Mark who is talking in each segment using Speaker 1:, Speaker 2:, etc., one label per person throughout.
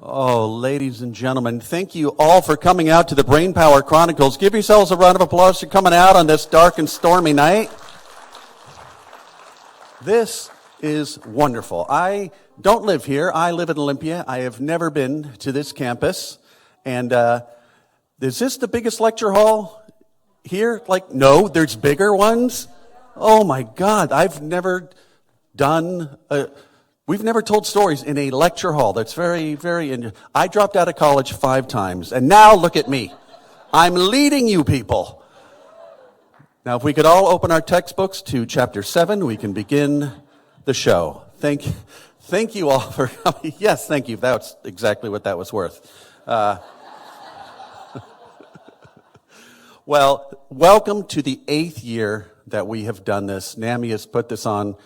Speaker 1: Oh, ladies and gentlemen, thank you all for coming out to the Brainpower Chronicles. Give yourselves a round of applause for coming out on this dark and stormy night. This is wonderful. I don't live here. I live in Olympia. I have never been to this campus. And is this the biggest lecture hall here? No, there's bigger ones. Oh my God, I've never done we've never told stories in a lecture hall. That's very, I dropped out of college 5 times, and now look at me. I'm leading you people. Now, if we could all open our textbooks to chapter 7, we can begin the show. Thank you all for coming. Yes, thank you. That's exactly what that was worth. Well, welcome to the 8th year that we have done this. NAMI has put this on.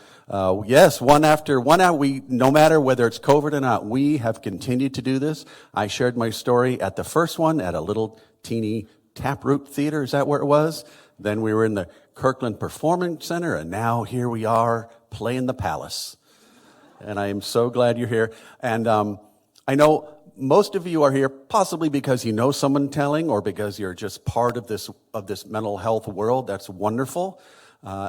Speaker 1: Yes, one after one out. No matter whether it's COVID or not, we have continued to do this. I shared my story at the first one at a little teeny Taproot Theater. Is that where it was? Then we were in the Kirkland Performance Center, and now here we are playing the Palace. And I am so glad you're here. And I know most of you are here possibly because you know someone telling, or because you're just part of this mental health world. That's wonderful.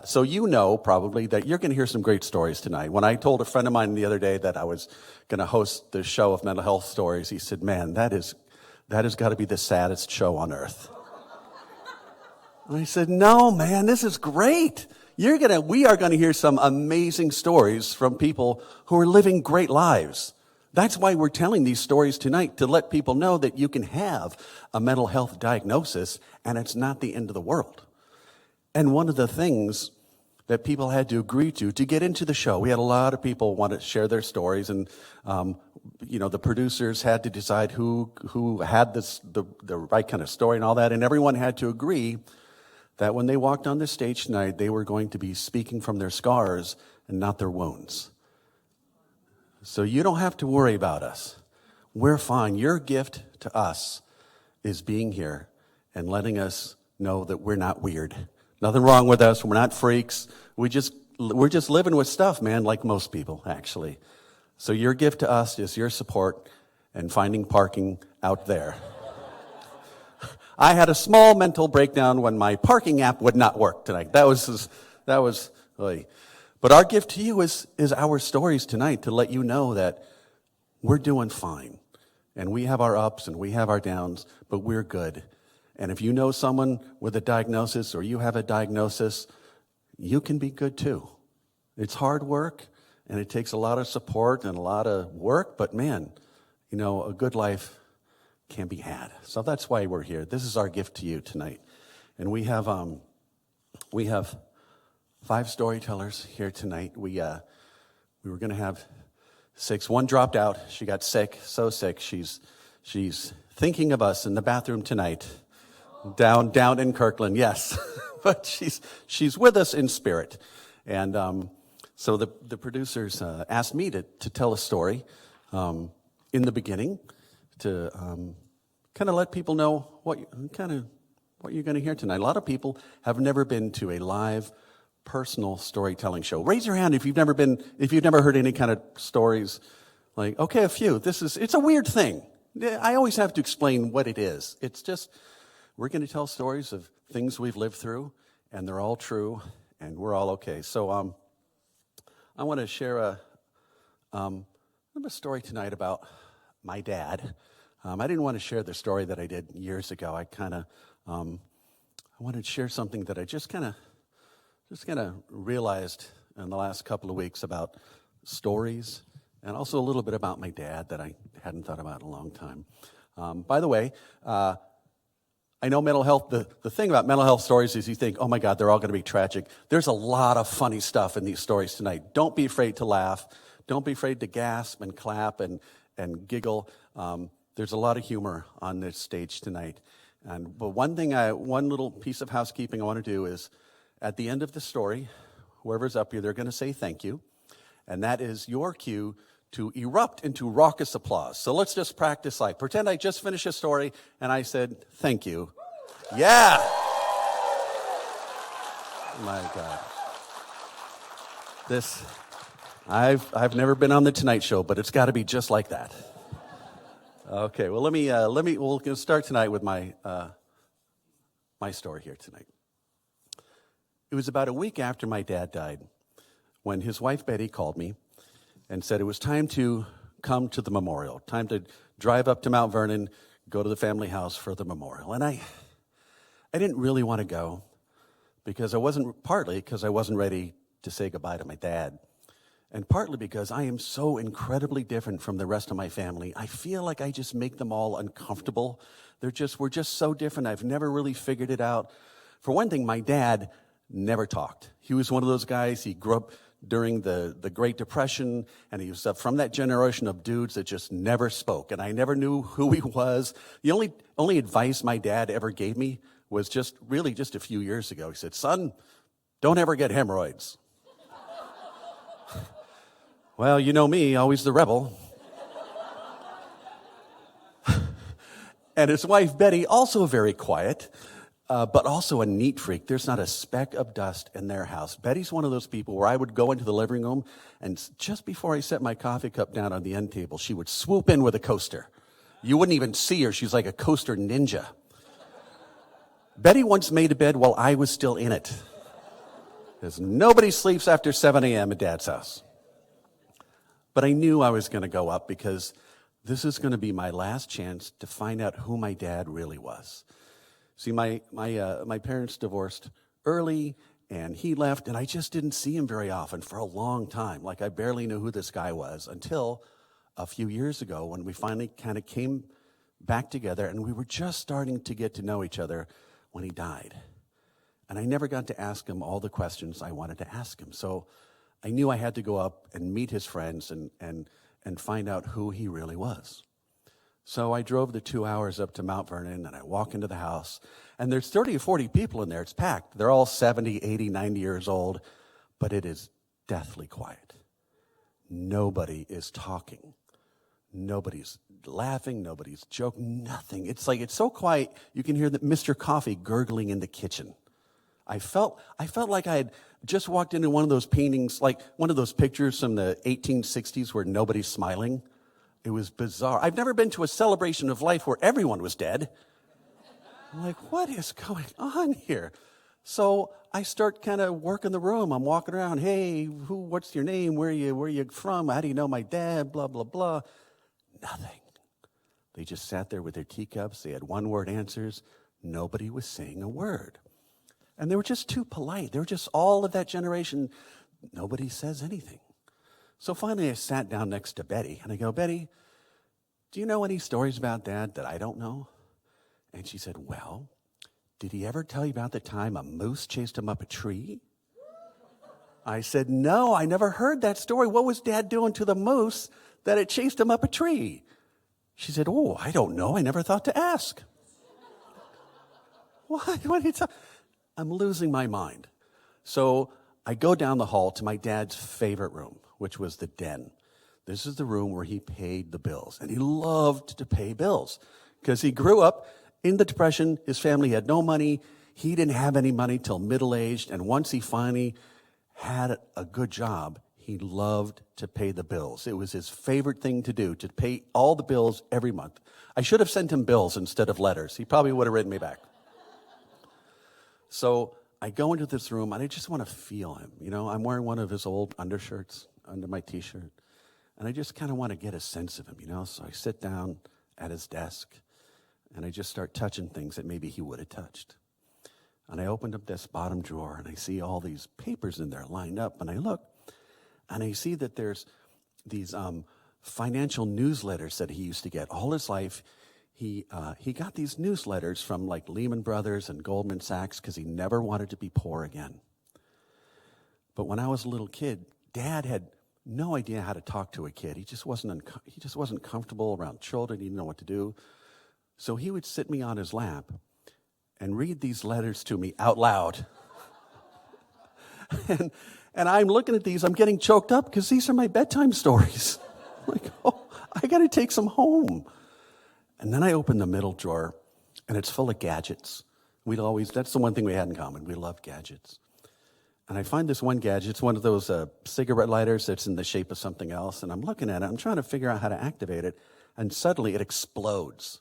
Speaker 1: So you know probably that you're going to hear some great stories tonight. When I told a friend of mine the other day that I was going to host the show of mental health stories, he said, "Man, that has got to be the saddest show on earth." And I said, "No, man, this is great. We are going to hear some amazing stories from people who are living great lives. That's why we're telling these stories tonight, to let people know that you can have a mental health diagnosis and it's not the end of the world." And one of the things that people had to agree to get into the show, we had a lot of people want to share their stories, and the producers had to decide who had the right kind of story and all that, and everyone had to agree that when they walked on the stage tonight, they were going to be speaking from their scars and not their wounds. So you don't have to worry about us. We're fine. Your gift to us is being here and letting us know that we're not weird. Nothing wrong with us. We're not freaks. We're just living with stuff, man, like most people, actually. So your gift to us is your support and finding parking out there. I had a small mental breakdown when my parking app would not work tonight. That was really. But our gift to you is our stories tonight, to let you know that we're doing fine. And we have our ups and we have our downs, but we're good. And if you know someone with a diagnosis, or you have a diagnosis, you can be good too. It's hard work, and it takes a lot of support and a lot of work, but man, a good life can be had. So that's why we're here. This is our gift to you tonight. And we have 5 storytellers here tonight. We were going to have 6. One dropped out. She got sick, so sick. She's thinking of us in the bathroom tonight. Down in Kirkland, yes. But she's with us in spirit. And so the producers asked me to tell a story in the beginning, to kind of let people know what you're going to hear tonight. A lot of people have never been to a live personal storytelling show. Raise your hand if you've never heard any kind of stories. Okay, a few. It's a weird thing. I always have to explain what it is. It's just, we're going to tell stories of things we've lived through, and they're all true, and we're all okay. So I want to share a story tonight about my dad. I didn't want to share the story that I did years ago. I wanted to share something that I just kind of realized in the last couple of weeks about stories, and also a little bit about my dad that I hadn't thought about in a long time. By the way, I know mental health, the thing about mental health stories is you think, oh my God, they're all going to be tragic. There's a lot of funny stuff in these stories tonight. Don't be afraid to laugh. Don't be afraid to gasp and clap and giggle. There's a lot of humor on this stage tonight. But one little piece of housekeeping I want to do is, at the end of the story, whoever's up here, they're going to say thank you. And that is your cue to erupt into raucous applause. So let's just practice, pretend I just finished a story and I said, thank you. Yeah. My God. I've never been on the Tonight Show, but it's got to be just like that. Okay, well, we'll start tonight with my story here tonight. It was about a week after my dad died when his wife Betty called me and said it was time to come to the memorial, time to drive up to Mount Vernon, go to the family house for the memorial. And I didn't really want to go partly because I wasn't ready to say goodbye to my dad, and partly because I am so incredibly different from the rest of my family. I feel like I just make them all uncomfortable. We're just so different. I've never really figured it out. For one thing, my dad never talked. He was one of those guys, he grew up during the Great Depression, and he was from that generation of dudes that just never spoke, and I never knew who he was. The only advice my dad ever gave me was just a few years ago. He said, "Son, don't ever get hemorrhoids." Well, you know me, always the rebel. And his wife, Betty, also very quiet, but also a neat freak. There's not a speck of dust in their house. Betty's one of those people where I would go into the living room, and just before I set my coffee cup down on the end table, she would swoop in with a coaster. You wouldn't even see her. She's like a coaster ninja. Betty once made a bed while I was still in it, because nobody sleeps after 7 a.m. at Dad's house. But I knew I was going to go up because this is going to be my last chance to find out who my dad really was. See, my parents divorced early, and he left, and I just didn't see him very often for a long time. Like, I barely knew who this guy was until a few years ago when we finally kind of came back together, and we were just starting to get to know each other when he died. And I never got to ask him all the questions I wanted to ask him. So I knew I had to go up and meet his friends and find out who he really was. So I drove the 2 hours up to Mount Vernon, and I walk into the house, and there's 30 or 40 people in there. It's packed. They're all 70, 80, 90 years old, but it is deathly quiet. Nobody is talking. Nobody's laughing. Nobody's joking. Nothing. It's so quiet, you can hear Mr. Coffee gurgling in the kitchen. I felt like I had just walked into one of those paintings, like one of those pictures from the 1860s where nobody's smiling. It was bizarre. I've never been to a celebration of life where everyone was dead. I'm like, what is going on here? So I start kind of working the room. I'm walking around. Hey, what's your name? Where are you from? How do you know my dad? Blah, blah, blah. Nothing. They just sat there with their teacups. They had one-word answers. Nobody was saying a word. And they were just too polite. They were just all of that generation. Nobody says anything. So finally I sat down next to Betty, and I go, "Betty, do you know any stories about Dad that I don't know?" And she said, "Well, did he ever tell you about the time a moose chased him up a tree?" I said, "No, I never heard that story. What was Dad doing to the moose that it chased him up a tree?" She said, "Oh, I don't know. I never thought to ask." What are you talking? I'm losing my mind. So I go down the hall to my dad's favorite room, which was the den. This is the room where he paid the bills. And he loved to pay bills because he grew up in the Depression. His family had no money. He didn't have any money till middle-aged. And once he finally had a good job, he loved to pay the bills. It was his favorite thing to do, to pay all the bills every month. I should have sent him bills instead of letters. He probably would have written me back. So I go into this room, and I just want to feel him. You know, I'm wearing one of his old undershirts under my T-shirt, and I just kind of want to get a sense of him, you know. So I sit down at his desk, and I just start touching things that maybe he would have touched. And I opened up this bottom drawer, and I see all these papers in there lined up, and I look, and I see that there's these financial newsletters that he used to get all his life. He got these newsletters from like Lehman Brothers and Goldman Sachs because he never wanted to be poor again. But when I was a little kid, Dad had no idea how to talk to a kid. He just wasn't comfortable around children. He didn't know what to do. So he would sit me on his lap and read these letters to me out loud. and I'm looking at these. I'm getting choked up because these are my bedtime stories. I'm like, oh, I got to take some home. And then I open the middle drawer, and it's full of gadgets. That's the one thing we had in common. We love gadgets. And I find this one gadget. It's one of those cigarette lighters that's in the shape of something else. And I'm looking at it. I'm trying to figure out how to activate it. And suddenly it explodes,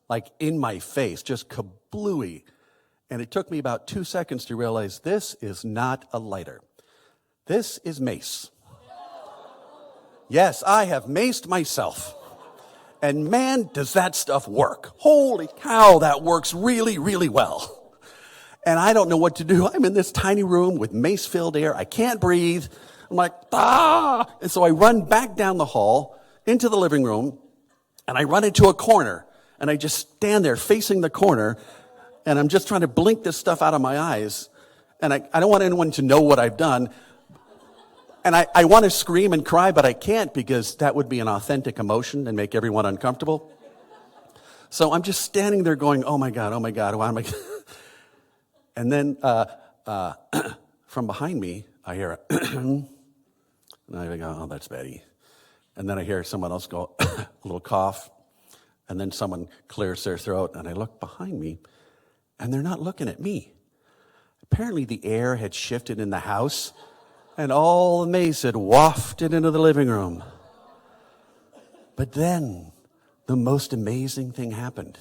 Speaker 1: like in my face, just kablooey. And it took me about 2 seconds to realize this is not a lighter. This is mace. Yes, I have maced myself. And man, does that stuff work. Holy cow, that works really, really well. And I don't know what to do. I'm in this tiny room with mace-filled air. I can't breathe. I'm like, ah! And so I run back down the hall into the living room, and I run into a corner. And I just stand there facing the corner, and I'm just trying to blink this stuff out of my eyes. And I don't want anyone to know what I've done. And I want to scream and cry, but I can't because that would be an authentic emotion and make everyone uncomfortable. So I'm just standing there going, oh my God, why am I... And then from behind me, I hear and I go, oh, that's Betty. And then I hear someone else go, a little cough. And then someone clears their throat. And I look behind me, and they're not looking at me. Apparently the air had shifted in the house, and all the mace had wafted into the living room. But then the most amazing thing happened.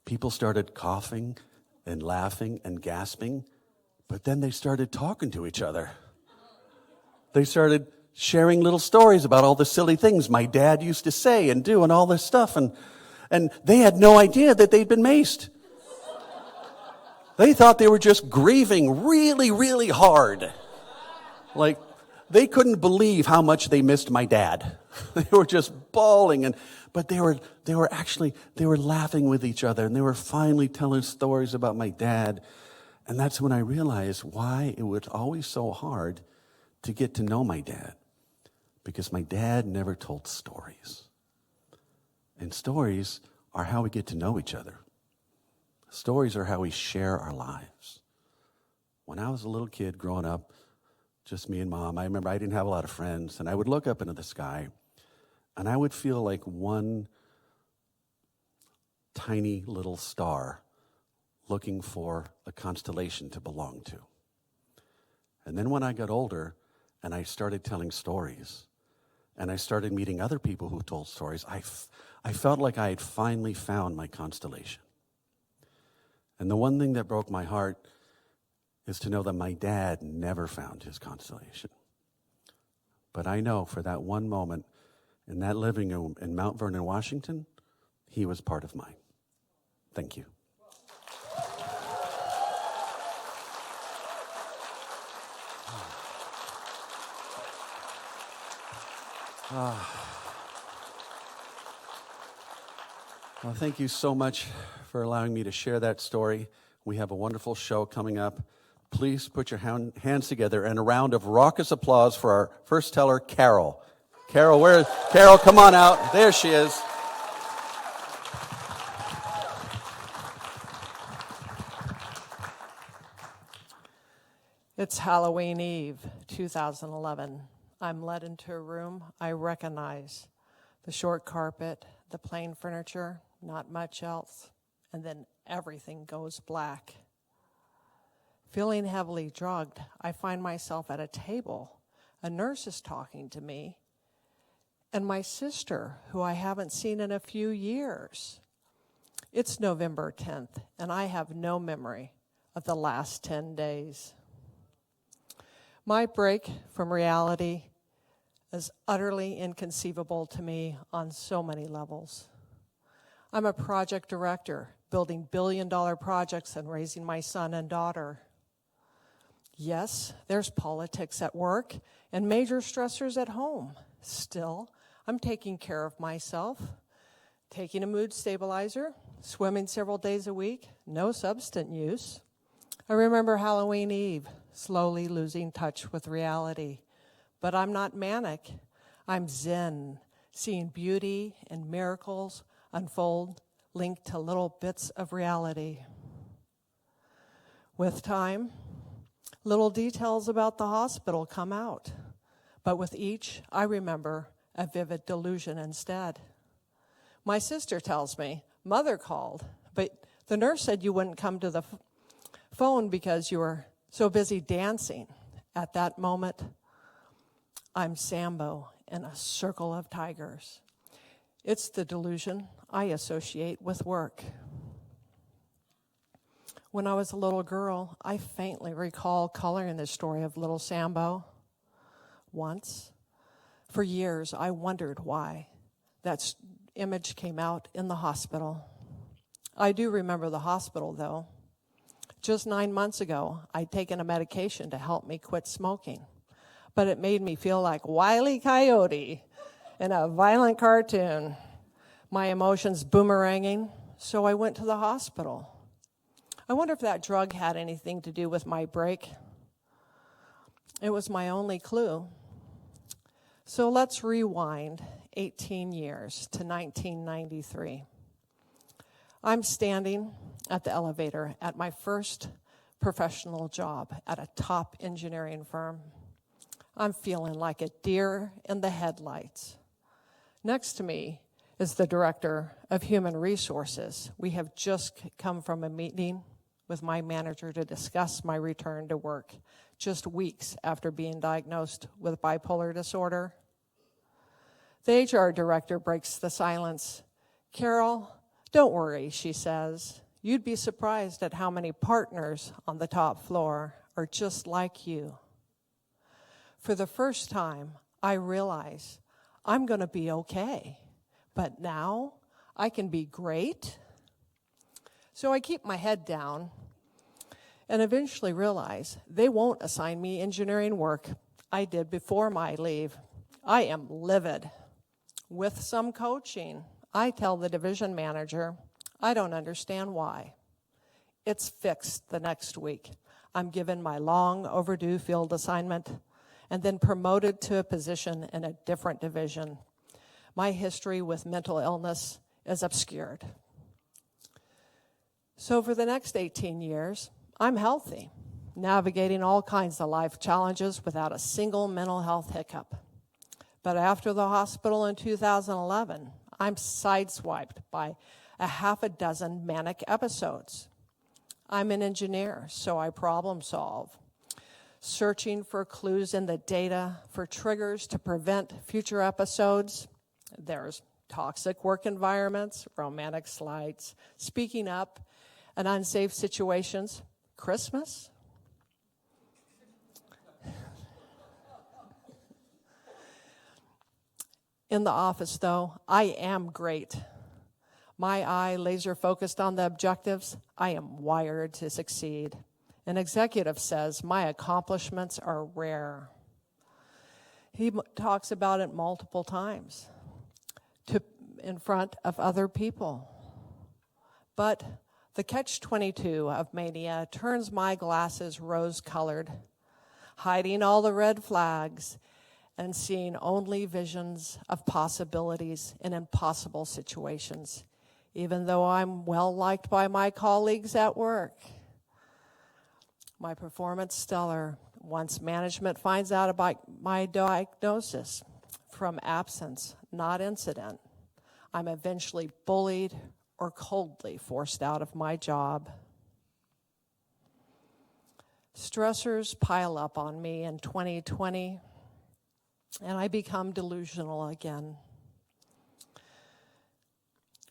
Speaker 1: People started coughing and laughing and gasping, but then they started talking to each other. They started sharing little stories about all the silly things my dad used to say and do and all this stuff, and they had no idea that they'd been maced. They thought they were just grieving really, really hard. Like, they couldn't believe how much they missed my dad. They were just bawling, but they were laughing with each other, and they were finally telling stories about my dad. And that's when I realized why it was always so hard to get to know my dad. Because my dad never told stories. And stories are how we get to know each other. Stories are how we share our lives. When I was a little kid growing up, just me and Mom, I remember I didn't have a lot of friends, and I would look up into the sky, and I would feel like one tiny little star looking for a constellation to belong to. And then when I got older and I started telling stories and I started meeting other people who told stories, I felt like I had finally found my constellation. And the one thing that broke my heart is to know that my dad never found his constellation. But I know for that one moment in that living room in Mount Vernon, Washington, he was part of mine. Thank you. Well, thank you so much for allowing me to share that story. We have a wonderful show coming up. Please put your hands together and a round of raucous applause for our first teller, Carol. Carol, come on out. There she is.
Speaker 2: It's Halloween Eve, 2011. I'm led into a room I recognize. The short carpet, the plain furniture, not much else, and then everything goes black. Feeling heavily drugged, I find myself at a table. A nurse is talking to me, and my sister, who I haven't seen in a few years. It's November 10th, and I have no memory of the last 10 days. My break from reality is utterly inconceivable to me on so many levels. I'm a project director, building billion-dollar projects and raising my son and daughter. Yes, there's politics at work and major stressors at home. Still, I'm taking care of myself, taking a mood stabilizer, swimming several days a week, no substance use. I remember Halloween Eve, slowly losing touch with reality. But I'm not manic. I'm zen, seeing beauty and miracles unfold, linked to little bits of reality. With time, little details about the hospital come out. But with each, I remember a vivid delusion instead. My sister tells me, Mother called, but the nurse said you wouldn't come to the phone because you were So busy dancing at that moment, I'm Sambo in a circle of tigers. It's the delusion I associate with work. When I was a little girl, I faintly recall coloring the story of little Sambo once. For years, I wondered why that image came out in the hospital. I do remember the hospital, though. Just 9 months ago, I'd taken a medication to help me quit smoking, but it made me feel like Wile E. Coyote in a violent cartoon. My emotions boomeranging, so I went to the hospital. I wonder if that drug had anything to do with my break. It was my only clue. So let's rewind 18 years to 1993. I'm standing at the elevator at my first professional job at a top engineering firm. I'm feeling like a deer in the headlights. Next to me is the director of human resources. We have just come from a meeting with my manager to discuss my return to work, just weeks after being diagnosed with bipolar disorder. The HR director breaks the silence. "Carol, don't worry," she says. "You'd be surprised at how many partners on the top floor are just like you." For the first time, I realize I'm going to be okay, but now I can be great. So I keep my head down and eventually realize they won't assign me engineering work I did before my leave. I am livid. With some coaching, I tell the division manager I don't understand why. It's fixed the next week. I'm given my long overdue field assignment and then promoted to a position in a different division. My history with mental illness is obscured. So for the next 18 years, I'm healthy, navigating all kinds of life challenges without a single mental health hiccup. But after the hospital in 2011, I'm sideswiped by a half a dozen manic episodes. I'm an engineer, so I problem solve, searching for clues in the data for triggers to prevent future episodes. There's toxic work environments, romantic slides, speaking up, and unsafe situations. Christmas? In the office, though, I am great. My eye laser focused on the objectives. I am wired to succeed. An executive says my accomplishments are rare. He talks about it multiple times in front of other people. But the catch-22 of mania turns my glasses rose-colored, hiding all the red flags and seeing only visions of possibilities in impossible situations, even though I'm well-liked by my colleagues at work. My performance stellar once management finds out about my diagnosis from absence, not incident. I'm eventually bullied or coldly forced out of my job. Stressors pile up on me in 2020, and I become delusional again.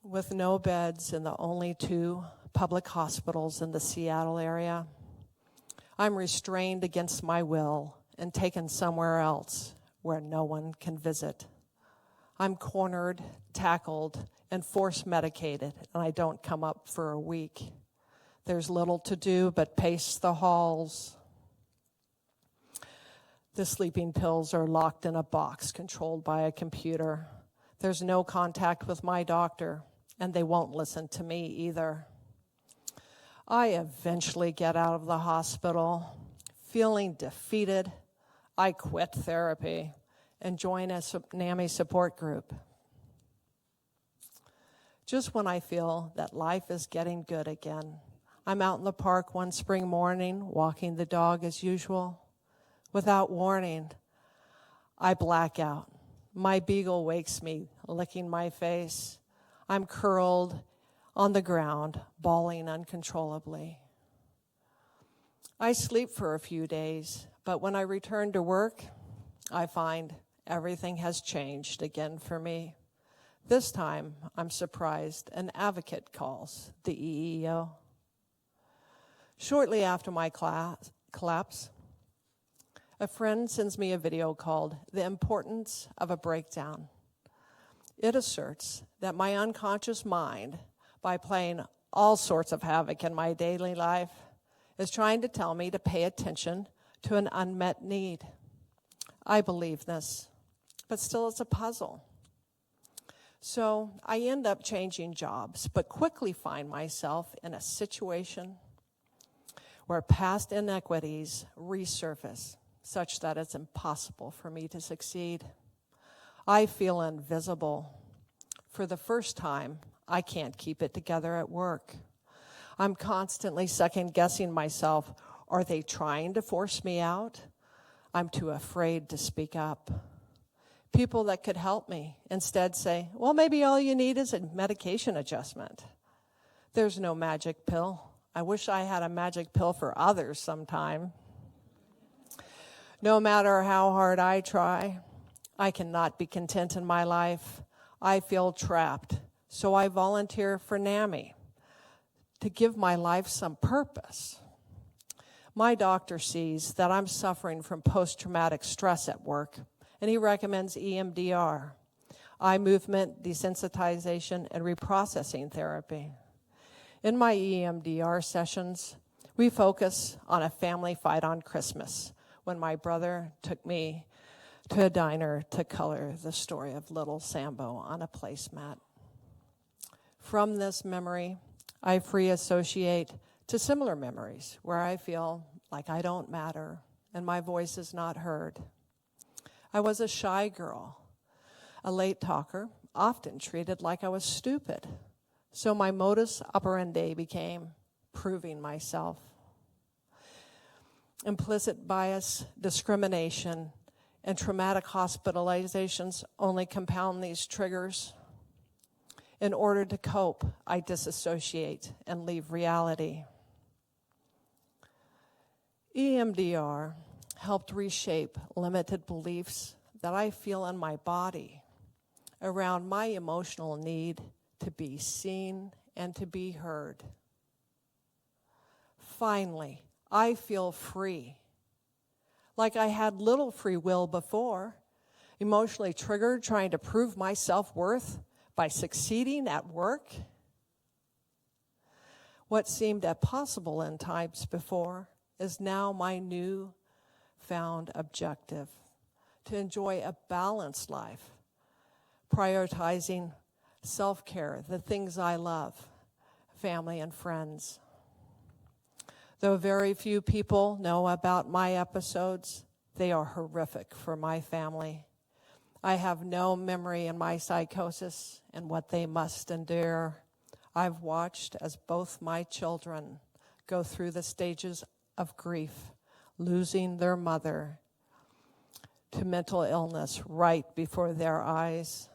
Speaker 2: With no beds in the only 2 public hospitals in the Seattle area, I'm restrained against my will and taken somewhere else where no one can visit. I'm cornered, tackled, and force medicated, and I don't come up for a week. There's little to do but pace the halls. The sleeping pills are locked in a box controlled by a computer. There's no contact with my doctor, and they won't listen to me either. I eventually get out of the hospital. Feeling defeated, I quit therapy and join a NAMI support group. Just when I feel that life is getting good again, I'm out in the park one spring morning, walking the dog as usual. Without warning, I black out. My beagle wakes me, licking my face. I'm curled on the ground, bawling uncontrollably. I sleep for a few days, but when I return to work, I find everything has changed again for me. This time, I'm surprised an advocate calls, the EEO. Shortly after my collapse, a friend sends me a video called The Importance of a Breakdown. It asserts that my unconscious mind, by playing all sorts of havoc in my daily life, is trying to tell me to pay attention to an unmet need. I believe this, but still it's a puzzle. So I end up changing jobs, but quickly find myself in a situation where past inequities resurface, such that it's impossible for me to succeed. I feel invisible. For the first time, I can't keep it together at work. I'm constantly second-guessing myself. Are they trying to force me out? I'm too afraid to speak up. People that could help me instead say, well, maybe all you need is a medication adjustment. There's no magic pill. I wish I had a magic pill for others sometime. No matter how hard I try, I cannot be content in my life. I feel trapped, so I volunteer for NAMI to give my life some purpose. My doctor sees that I'm suffering from post-traumatic stress at work, and he recommends EMDR, eye movement desensitization, and reprocessing therapy. In my EMDR sessions, we focus on a family fight on Christmas when my brother took me to a diner to color the story of little Sambo on a placemat. From this memory, I free associate to similar memories where I feel like I don't matter and my voice is not heard. I was a shy girl, a late talker, often treated like I was stupid. So my modus operandi became proving myself. Implicit bias, discrimination, and traumatic hospitalizations only compound these triggers. In order to cope, I disassociate and leave reality. EMDR helped reshape limited beliefs that I feel in my body around my emotional need to be seen and to be heard. Finally, I feel free. Like I had little free will before, emotionally triggered, trying to prove my self-worth by succeeding at work. What seemed impossible in times before is now my new found objective, to enjoy a balanced life, prioritizing self-care, the things I love, family and friends. Though very few people know about my episodes, they are horrific for my family. I have no memory in my psychosis and what they must endure. I've watched as both my children go through the stages of grief, losing their mother to mental illness right before their eyes.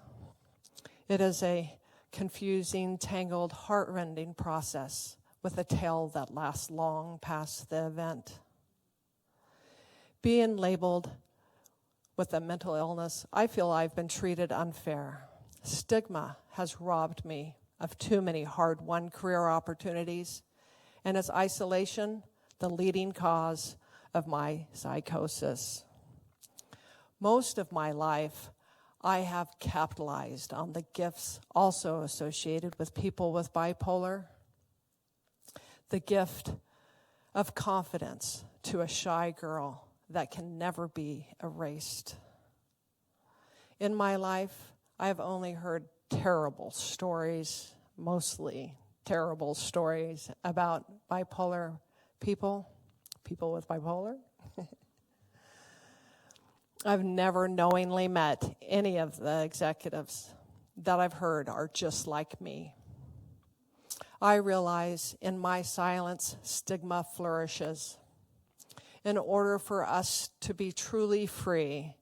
Speaker 2: It is a confusing, tangled, heart-rending process with a tale that lasts long past the event. Being labeled with a mental illness, I feel I've been treated unfair. Stigma has robbed me of too many hard-won career opportunities, and is isolation the leading cause of my psychosis. Most of my life, I have capitalized on the gifts also associated with people with bipolar. The gift of confidence to a shy girl that can never be erased. In my life, I have only heard terrible stories, mostly terrible stories about bipolar people with bipolar. I've never knowingly met any of the executives that I've heard are just like me. I realize in my silence, stigma flourishes. In order for us to be truly free,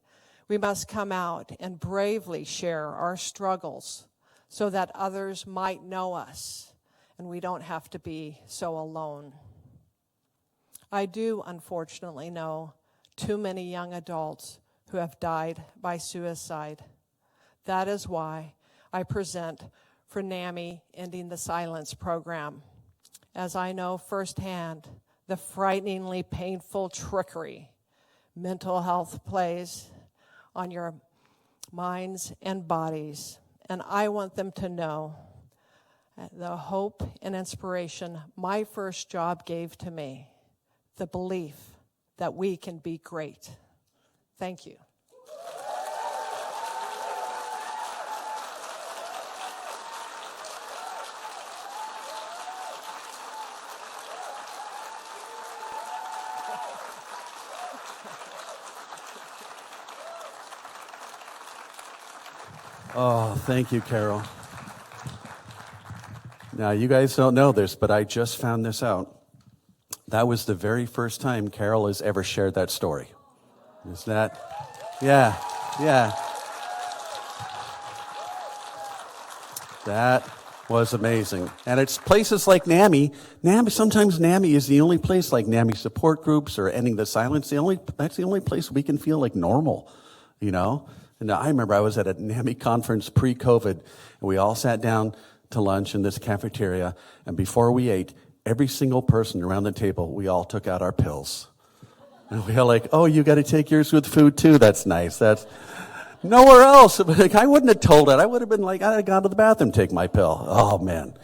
Speaker 2: we must come out and bravely share our struggles so that others might know us and we don't have to be so alone. I do unfortunately know too many young adults who have died by suicide. That is why I present for NAMI Ending the Silence program, as I know firsthand the frighteningly painful trickery mental health plays on your minds and bodies. And I want them to know the hope and inspiration my first job gave to me, the belief that we can be great. Thank you.
Speaker 1: Oh, thank you, Carol. Now, you guys don't know this, but I just found this out. That was the very first time Carol has ever shared that story. Is that? Yeah. That was amazing. And it's places like NAMI. Sometimes NAMI is the only place, like NAMI support groups or Ending the Silence, that's the only place we can feel like normal, you know? And I remember I was at a NAMI conference pre-COVID, and we all sat down to lunch in this cafeteria, and before we ate, every single person around the table, we all took out our pills. And we were like, oh, you got to take yours with food too? That's nice. That's nowhere else. Like, I wouldn't have told it. I would have been like, I got to the bathroom, take my pill. Oh, man.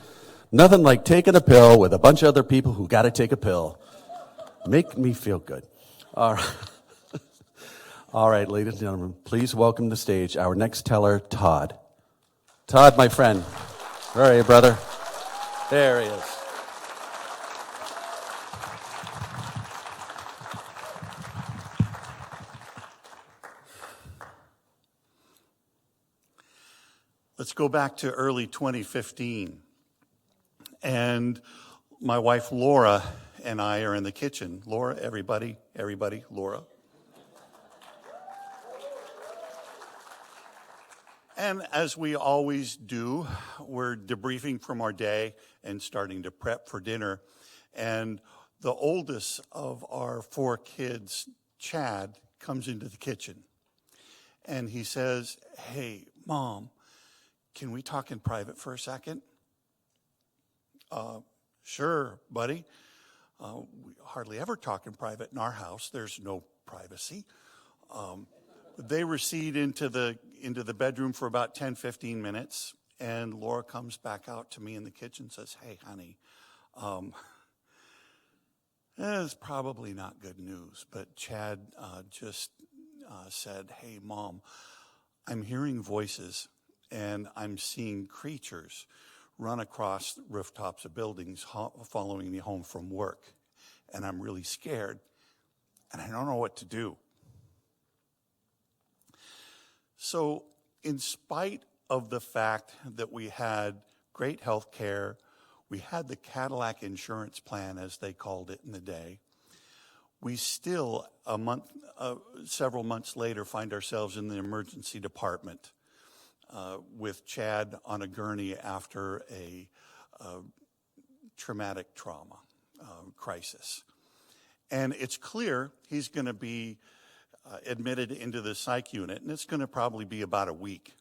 Speaker 1: Nothing like taking a pill with a bunch of other people who got to take a pill. Make me feel good. All right. All right, ladies and gentlemen, please welcome to the stage our next teller, Todd. Todd, my friend. Where are you, brother? There he is.
Speaker 3: Let's go back to early 2015. And my wife, Laura, and I are in the kitchen. Laura, everybody, Laura. And as we always do, we're debriefing from our day and starting to prep for dinner. And the oldest of our 4 kids, Chad, comes into the kitchen. And he says, hey, Mom, can we talk in private for a second? Sure, buddy. We hardly ever talk in private in our house. There's no privacy. They recede into the bedroom for about 10, 15 minutes, and Laura comes back out to me in the kitchen and says, hey, honey, it's probably not good news, but Chad just said, hey, Mom, I'm hearing voices, and I'm seeing creatures run across rooftops of buildings following me home from work, and I'm really scared, and I don't know what to do. So in spite of the fact that we had great health care, we had the Cadillac insurance plan, as they called it in the day, we still, several months later, find ourselves in the emergency department with Chad on a gurney after a traumatic trauma crisis. And it's clear he's going to be admitted into the psych unit, and it's going to probably be about a week.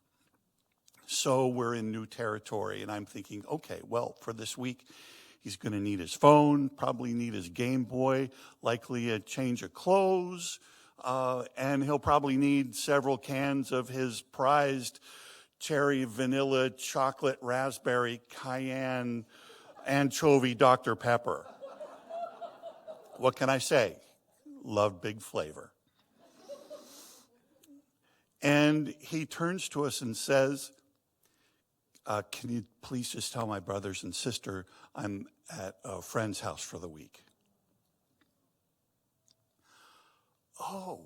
Speaker 3: So we're in new territory, and I'm thinking, okay, well, for this week, he's going to need his phone, probably need his Game Boy, likely a change of clothes, and he'll probably need several cans of his prized cherry, vanilla, chocolate, raspberry, cayenne, anchovy Dr. Pepper. What can I say? Love big flavor. And he turns to us and says, can you please just tell my brothers and sister I'm at a friend's house for the week? Oh,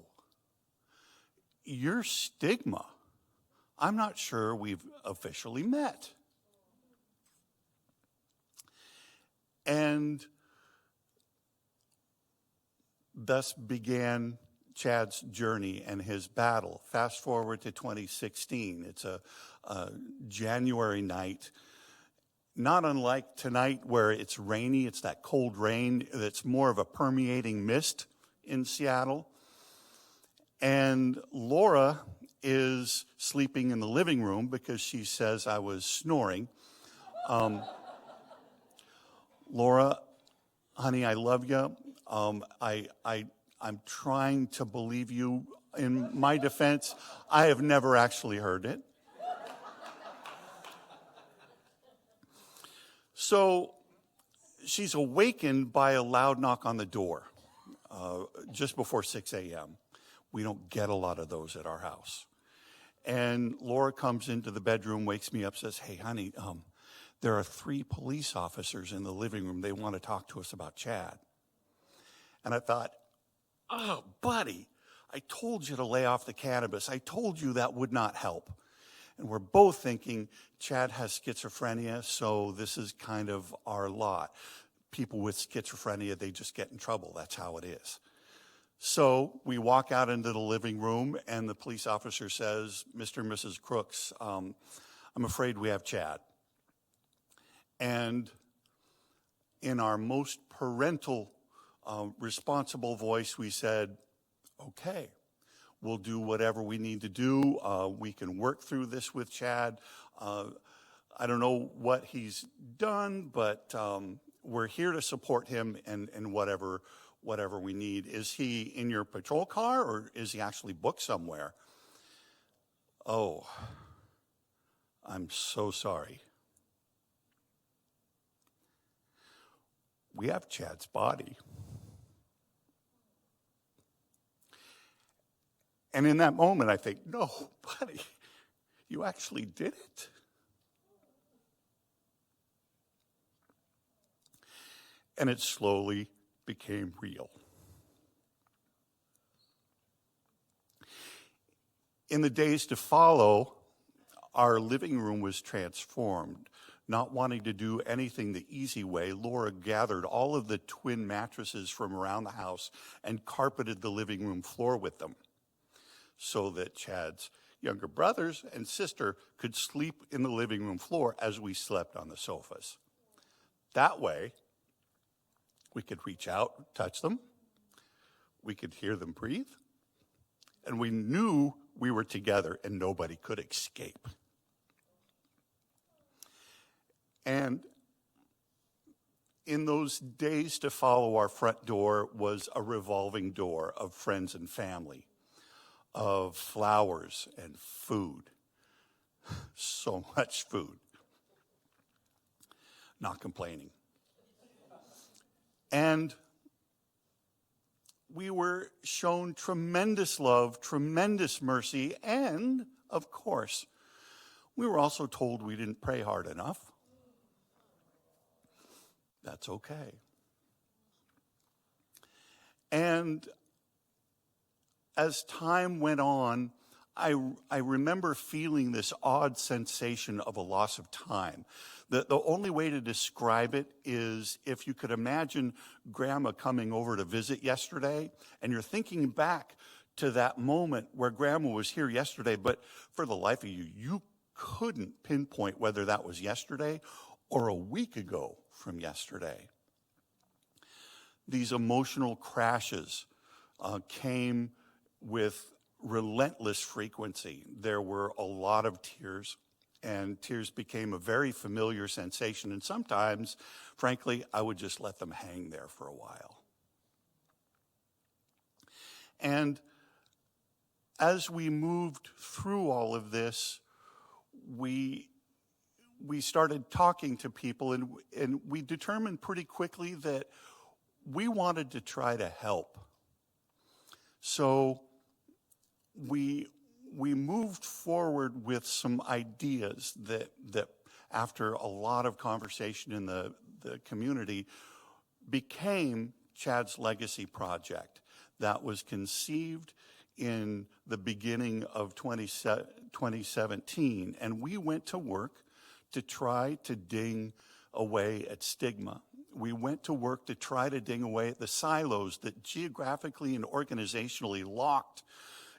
Speaker 3: you're Stigma. I'm not sure we've officially met. And thus began Chad's journey and his battle. Fast forward to 2016. It's a January night, not unlike tonight where it's rainy, it's that cold rain that's more of a permeating mist in Seattle. And Laura is sleeping in the living room because she says I was snoring. Laura, honey, I love you. I'm trying to believe you. In my defense, I have never actually heard it. So she's awakened by a loud knock on the door just before 6 a.m. We don't get a lot of those at our house. And Laura comes into the bedroom, wakes me up, says, hey, honey, there are 3 police officers in the living room. They want to talk to us about Chad. And I thought, oh, buddy, I told you to lay off the cannabis. I told you that would not help. And we're both thinking Chad has schizophrenia, so this is kind of our lot. People with schizophrenia, they just get in trouble. That's how it is. So we walk out into the living room, and the police officer says, Mr. and Mrs. Crooks, I'm afraid we have Chad. And in our most parental, responsible voice, we said, okay, we'll do whatever we need to do. We can work through this with Chad. I don't know what he's done, but we're here to support him in whatever we need. Is he in your patrol car, or is he actually booked somewhere? Oh, I'm so sorry. We have Chad's body. And in that moment, I think, no, buddy, you actually did it. And it slowly became real. In the days to follow, our living room was transformed. Not wanting to do anything the easy way, Laura gathered all of the twin mattresses from around the house and carpeted the living room floor with them, so that Chad's younger brothers and sister could sleep in the living room floor as we slept on the sofas. That way, we could reach out, touch them, we could hear them breathe, and we knew we were together and nobody could escape. And in those days to follow, our front door was a revolving door of friends and family, of flowers and food. So much food. Not complaining. And we were shown tremendous love, tremendous mercy, and, of course, we were also told we didn't pray hard enough. That's okay. And as time went on, I remember feeling this odd sensation of a loss of time. The only way to describe it is if you could imagine Grandma coming over to visit yesterday, and you're thinking back to that moment where Grandma was here yesterday, but for the life of you, you couldn't pinpoint whether that was yesterday or a week ago from yesterday. These emotional crashes came with relentless frequency. There were a lot of tears, and tears became a very familiar sensation. And sometimes, frankly, I would just let them hang there for a while. And as we moved through all of this, we started talking to people, and we determined pretty quickly that we wanted to try to help. So we moved forward with some ideas that after a lot of conversation in the community became Chad's Legacy Project, that was conceived in the beginning of 2017. And we went to work to try to ding away at stigma. We went to work to try to ding away at the silos that geographically and organizationally locked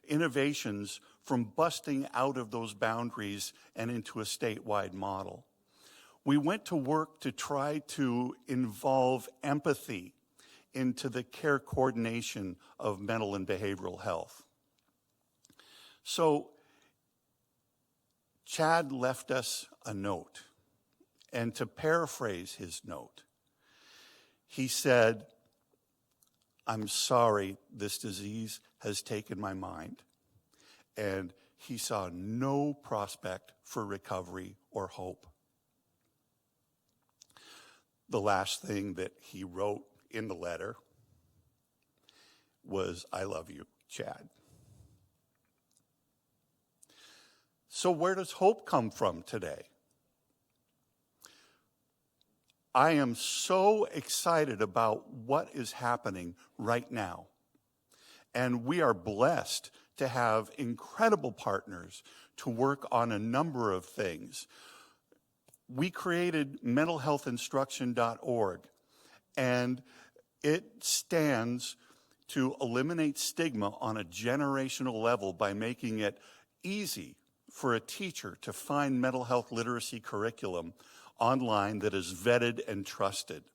Speaker 3: innovations from busting out of those boundaries and into a statewide model. We went to work to try to involve empathy into the care coordination of mental and behavioral health. So Chad left us a note, and to paraphrase his note, he said, "I'm sorry this disease has taken my mind," and he saw no prospect for recovery or hope. The last thing that he wrote in the letter was, "I love you, Chad." So where does hope come from today? I am so excited about what is happening right now. And we are blessed to have incredible partners to work on a number of things. We created mentalhealthinstruction.org, and it stands to eliminate stigma on a generational level by making it easy for a teacher to find mental health literacy curriculum online that is vetted and trusted.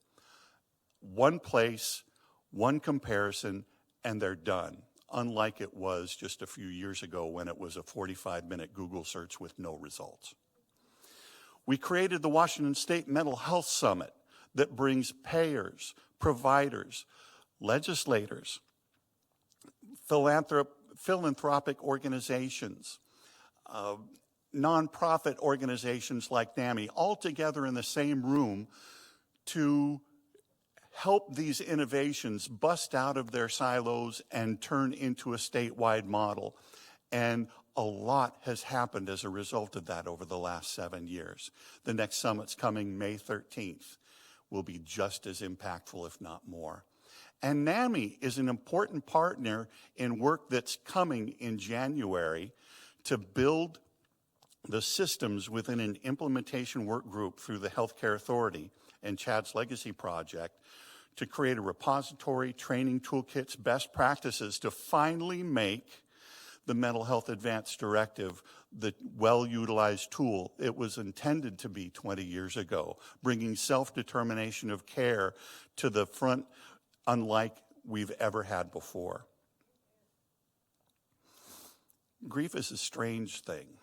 Speaker 3: One place, one comparison, and they're done, unlike it was just a few years ago when it was a 45-minute Google search with no results. We created the Washington State Mental Health Summit that brings payers, providers, legislators, philanthropic organizations, nonprofit organizations like NAMI, all together in the same room to help these innovations bust out of their silos and turn into a statewide model. And a lot has happened as a result of that over the last 7 years. The next summit's coming May 13th. Will be just as impactful, if not more. And NAMI is an important partner in work that's coming in January to build the systems within an implementation work group through the Healthcare Authority and Chad's Legacy Project to create a repository, training toolkits, best practices to finally make the Mental Health Advanced Directive the well-utilized tool it was intended to be 20 years ago, bringing self-determination of care to the front unlike we've ever had before. Grief is a strange thing,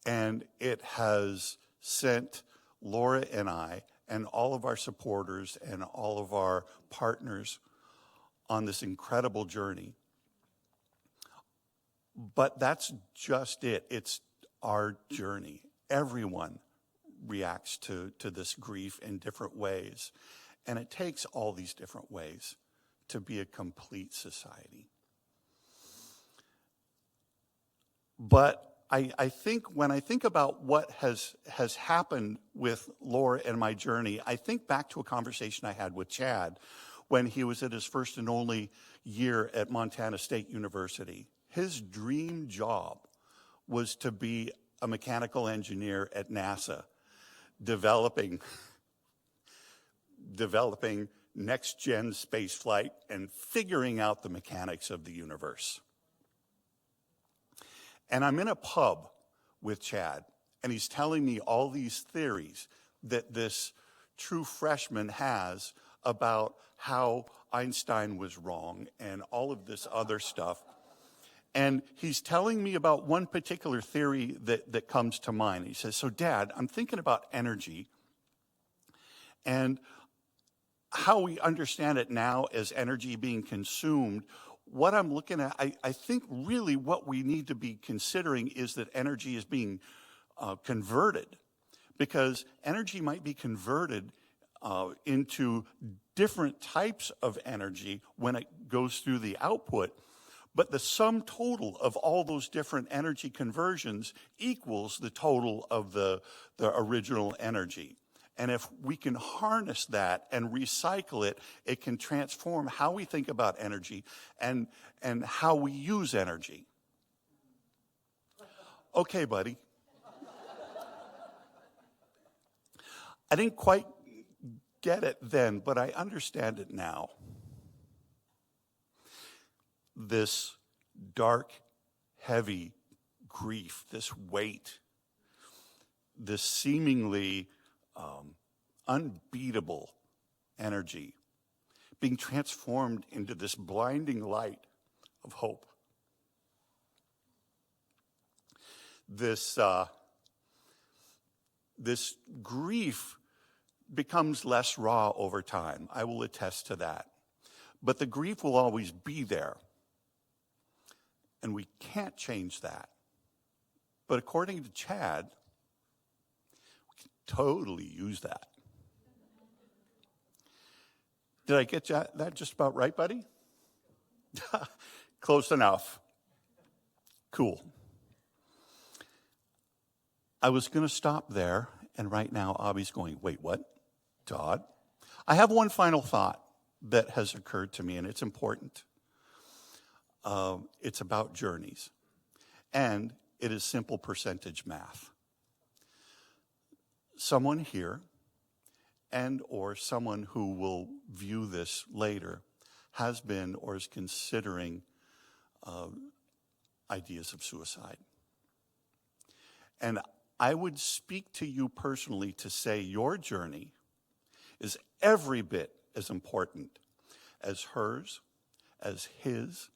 Speaker 3: and it has sent Laura and I and all of our supporters and all of our partners on this incredible journey. But that's just it. It's our journey. Everyone reacts to this grief in different ways, and it takes all these different ways to be a complete society. But I think when I think about what has happened with Laura and my journey, I think back to a conversation I had with Chad when he was at his first and only year at Montana State University. His dream job was to be a mechanical engineer at NASA, developing next-gen space flight and figuring out the mechanics of the universe. And I'm in a pub with Chad, and he's telling me all these theories that this true freshman has about how Einstein was wrong and all of this other stuff. And he's telling me about one particular theory that comes to mind. He says, "So Dad, I'm thinking about energy and how we understand it now as energy being consumed. What I'm looking at, I think really what we need to be considering is that energy is being converted, because energy might be converted into different types of energy when it goes through the output. But the sum total of all those different energy conversions equals the total of the original energy. And if we can harness that and recycle it, it can transform how we think about energy and how we use energy." Okay, buddy. I didn't quite get it then, but I understand it now. This dark, heavy grief, this weight this seemingly unbeatable energy being transformed into this blinding light of hope. This grief becomes less raw over time. I will attest to that. But the grief will always be there. And we can't change that. But according to Chad, we can totally use that. Did I get that just about right, buddy? Close enough. Cool. I was going to stop there, and right now Abby's going, wait, what? Todd? I have one final thought that has occurred to me, and it's important. It's about journeys, and it is simple percentage math. Someone here and or someone who will view this later has been or is considering ideas of suicide. And I would speak to you personally to say your journey is every bit as important as hers, as his,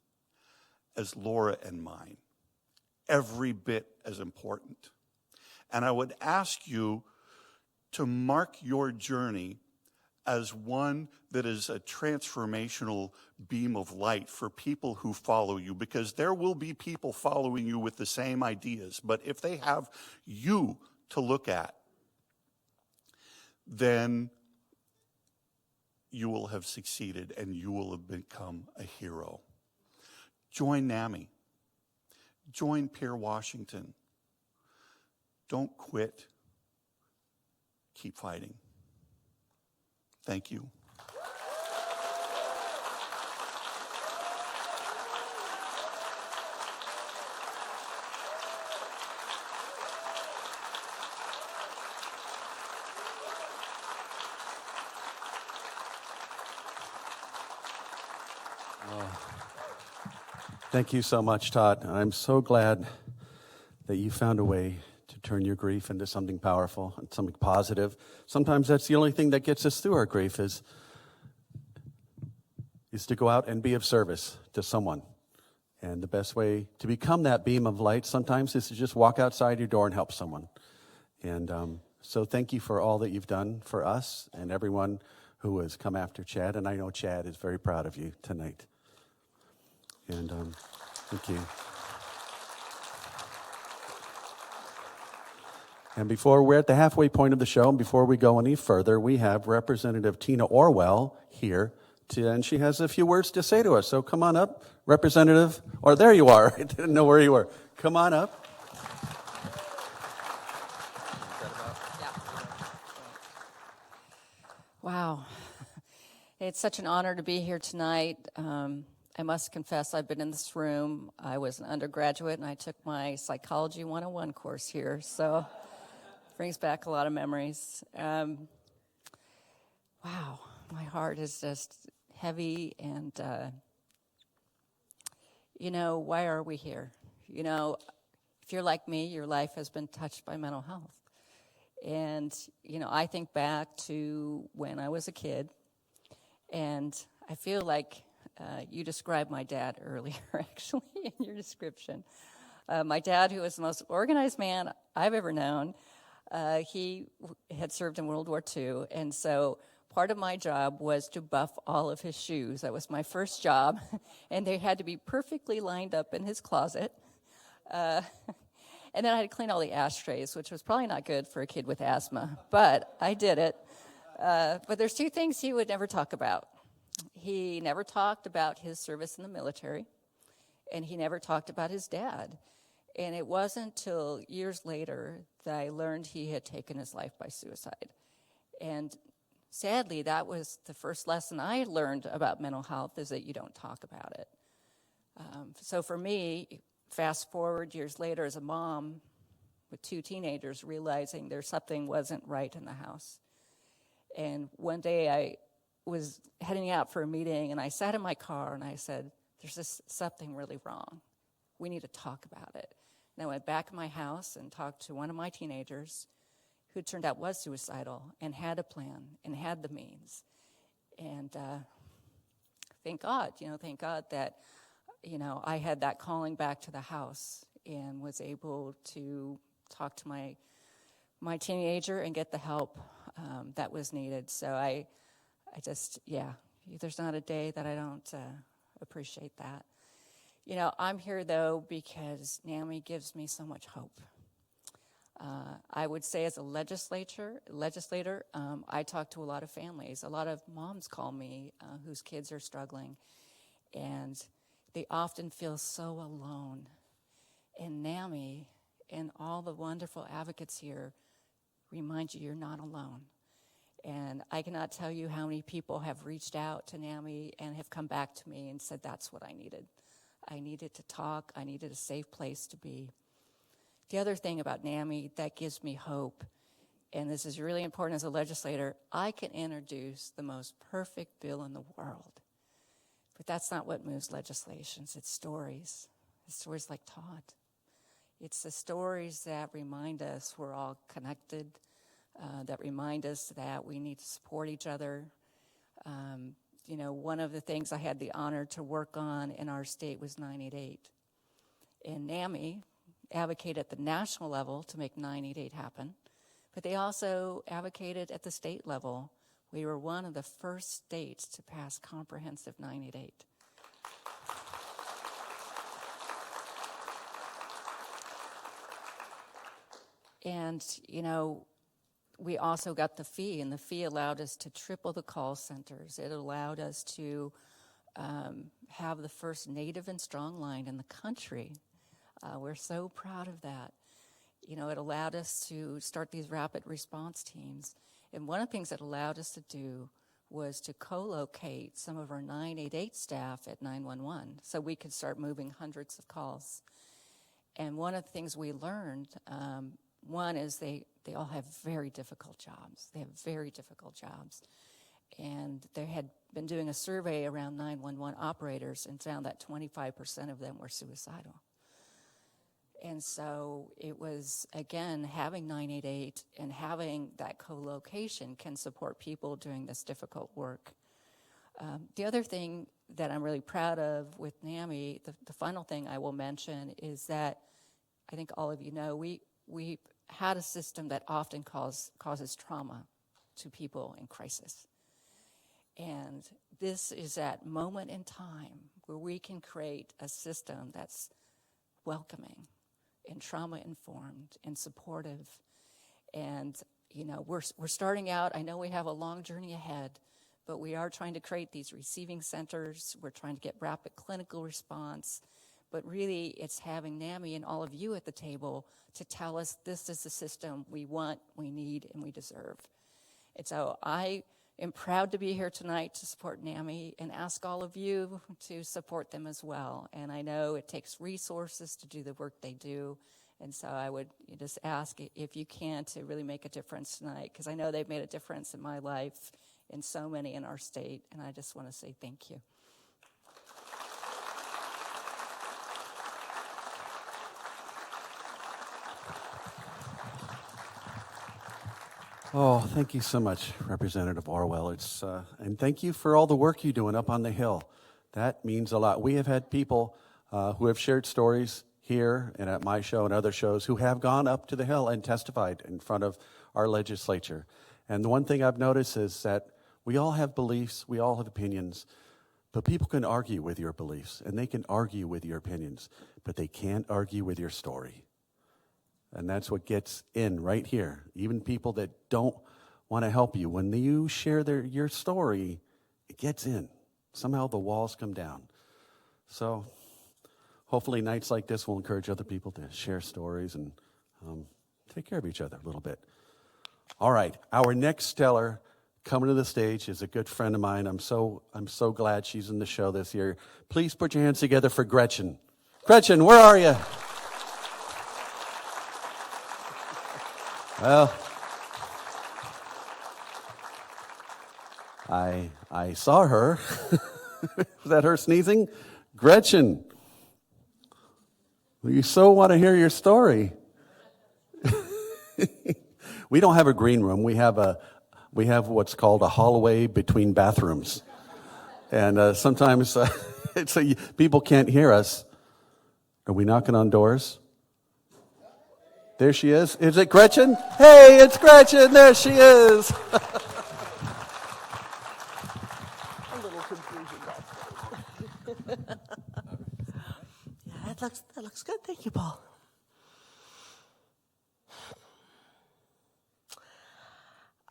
Speaker 3: as Laura and mine. Every bit as important. And I would ask you to mark your journey as one that is a transformational beam of light for people who follow you, because there will be people following you with the same ideas, but if they have you to look at, then you will have succeeded and you will have become a hero. Join NAMI. Join Pierre Washington. Don't quit. Keep fighting. Thank you.
Speaker 1: Thank you so much, Todd. I'm so glad that you found a way to turn your grief into something powerful and something positive. Sometimes that's the only thing that gets us through our grief is to go out and be of service to someone. And the best way to become that beam of light sometimes is to just walk outside your door and help someone. And so thank you for all that you've done for us and everyone who has come after Chad. And I know Chad is very proud of you tonight. And thank you. And before we're at the halfway point of the show, and before we go any further, we have Representative Tina Orwell here, and she has a few words to say to us. So come on up, Representative. Or there you are. I didn't know where you were. Come on up.
Speaker 4: Wow. It's such an honor to be here tonight. I must confess, I've been in this room. I was an undergraduate, and I took my Psychology 101 course here, so it brings back a lot of memories. Wow, my heart is just heavy, and, why are we here? If you're like me, your life has been touched by mental health. And, I think back to when I was a kid, and I feel like you described my dad earlier, actually, in your description. My dad, who was the most organized man I've ever known, he had served in World War II, and so part of my job was to buff all of his shoes. That was my first job, and they had to be perfectly lined up in his closet. And then I had to clean all the ashtrays, which was probably not good for a kid with asthma, but I did it. But there's two things he would never talk about. He never talked about his service in the military, and he never talked about his dad. And it wasn't until years later that I learned he had taken his life by suicide. And sadly, that was the first lesson I learned about mental health, is that you don't talk about it. So for me, fast forward years later as a mom with two teenagers, realizing there's something wasn't right in the house. And one day I was heading out for a meeting, and I sat in my car, and I said, there's just something really wrong. We need to talk about it. And I went back in my house and talked to one of my teenagers, who turned out was suicidal and had a plan and had the means. And thank God that, I had that calling back to the house and was able to talk to my teenager and get the help that was needed. So I just, there's not a day that I don't appreciate that. I'm here, though, because NAMI gives me so much hope. I would say as a legislator, I talk to a lot of families. A lot of moms call me whose kids are struggling, and they often feel so alone. And NAMI and all the wonderful advocates here remind you you're not alone. And I cannot tell you how many people have reached out to NAMI and have come back to me and said, that's what I needed. I needed to talk. I needed a safe place to be. The other thing about NAMI that gives me hope, and this is really important as a legislator, I can introduce the most perfect bill in the world. But that's not what moves legislations. It's stories. It's stories like Todd. It's the stories that remind us we're all connected, that remind us that we need to support each other. One of the things I had the honor to work on in our state was 988. And NAMI advocated at the national level to make 988 happen, but they also advocated at the state level. We were one of the first states to pass comprehensive 988. And, we also got the fee, and the fee allowed us to triple the call centers. It allowed us to have the first native and strong line in the country. We're so proud of that. It allowed us to start these rapid response teams. And one of the things it allowed us to do was to co-locate some of our 988 staff at 911 so we could start moving hundreds of calls. And one of the things we learned, one is they all have very difficult jobs. They have very difficult jobs. And they had been doing a survey around 911 operators and found that 25% of them were suicidal. And so it was, again, having 988 and having that co-location can support people doing this difficult work. The other thing that I'm really proud of with NAMI, the final thing I will mention, is that I think all of you know, we had a system that often causes trauma to people in crisis. And this is that moment in time where we can create a system that's welcoming and trauma-informed and supportive. And, we're starting out. I know we have a long journey ahead, but we are trying to create these receiving centers. We're trying to get rapid clinical response. But really, it's having NAMI and all of you at the table to tell us this is the system we want, we need, and we deserve. And so I am proud to be here tonight to support NAMI and ask all of you to support them as well. And I know it takes resources to do the work they do. And so I would just ask if you can to really make a difference tonight, because I know they've made a difference in my life and so many in our state. And I just want to say thank you.
Speaker 1: Oh, thank you so much, Representative Orwell. And thank you for all the work you're doing up on the Hill. That means a lot. We have had people who have shared stories here and at my show and other shows who have gone up to the Hill and testified in front of our legislature. And the one thing I've noticed is that we all have beliefs, we all have opinions, but people can argue with your beliefs and they can argue with your opinions, but they can't argue with your story. And that's what gets in right here. Even people that don't want to help you, when you share your story, it gets in. Somehow the walls come down. So hopefully nights like this will encourage other people to share stories and take care of each other a little bit. All right, our next stellar coming to the stage is a good friend of mine. I'm so glad she's in the show this year. Please put your hands together for Gretchen. Gretchen, where are you? Well, I saw her. Was that her sneezing? Gretchen, we so want to hear your story. We don't have a green room. We have what's called a hallway between bathrooms. And sometimes people can't hear us. Are we knocking on doors? There she is. Is it Gretchen? Hey, it's Gretchen. There she is.
Speaker 5: A little confusion. Yeah, that looks good. Thank you, Paul.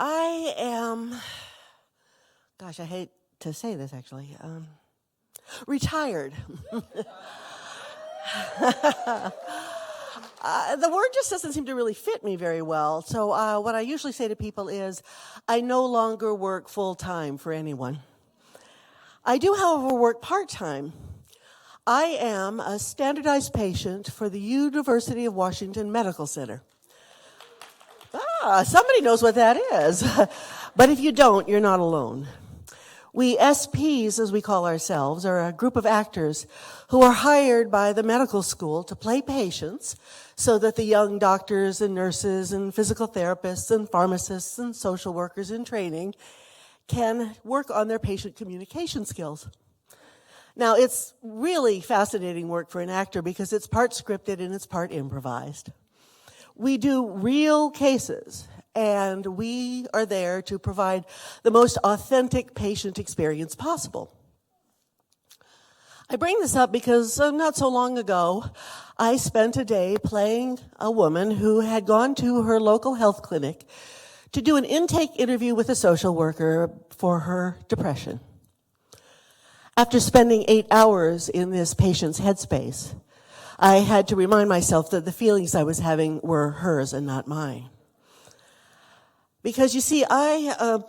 Speaker 5: I am, gosh, I hate to say this actually, retired. The word just doesn't seem to really fit me very well. So what I usually say to people is, I no longer work full-time for anyone. I do, however, work part-time. I am a standardized patient for the University of Washington Medical Center. Somebody knows what that is. But if you don't, you're not alone. We SPs, as we call ourselves, are a group of actors who are hired by the medical school to play patients so that the young doctors and nurses and physical therapists and pharmacists and social workers in training can work on their patient communication skills. Now, it's really fascinating work for an actor because it's part scripted and it's part improvised. We do real cases, and we are there to provide the most authentic patient experience possible. I bring this up because not so long ago, I spent a day playing a woman who had gone to her local health clinic to do an intake interview with a social worker for her depression. After spending 8 hours in this patient's headspace, I had to remind myself that the feelings I was having were hers and not mine. Because you see, I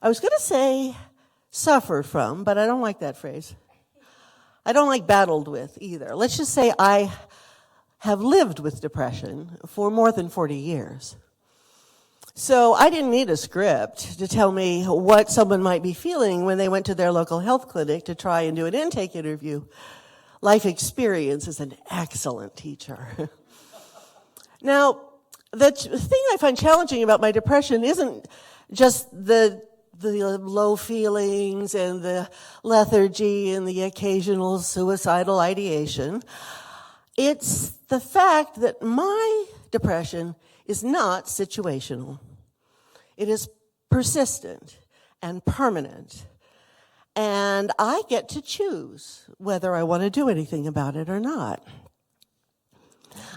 Speaker 5: was going to say suffered from, but I don't like that phrase. I don't like battled with either. Let's just say I have lived with depression for more than 40 years. So I didn't need a script to tell me what someone might be feeling when they went to their local health clinic to try and do an intake interview. Life experience is an excellent teacher. Now, the thing I find challenging about my depression isn't just the low feelings and the lethargy and the occasional suicidal ideation. It's the fact that my depression is not situational. It is persistent and permanent. And I get to choose whether I want to do anything about it or not.